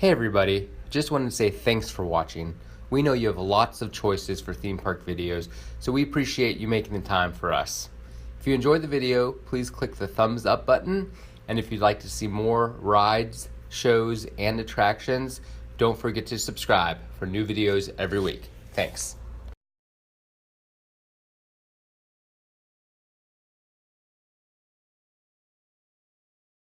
Hey everybody, just wanted to say thanks for watching. We know you have lots of choices for theme park videos, so we appreciate you making the time for us. If you enjoyed the video, please click the thumbs up button, and if you'd like to see more rides, shows, and attractions, don't forget to subscribe for new videos every week. Thanks.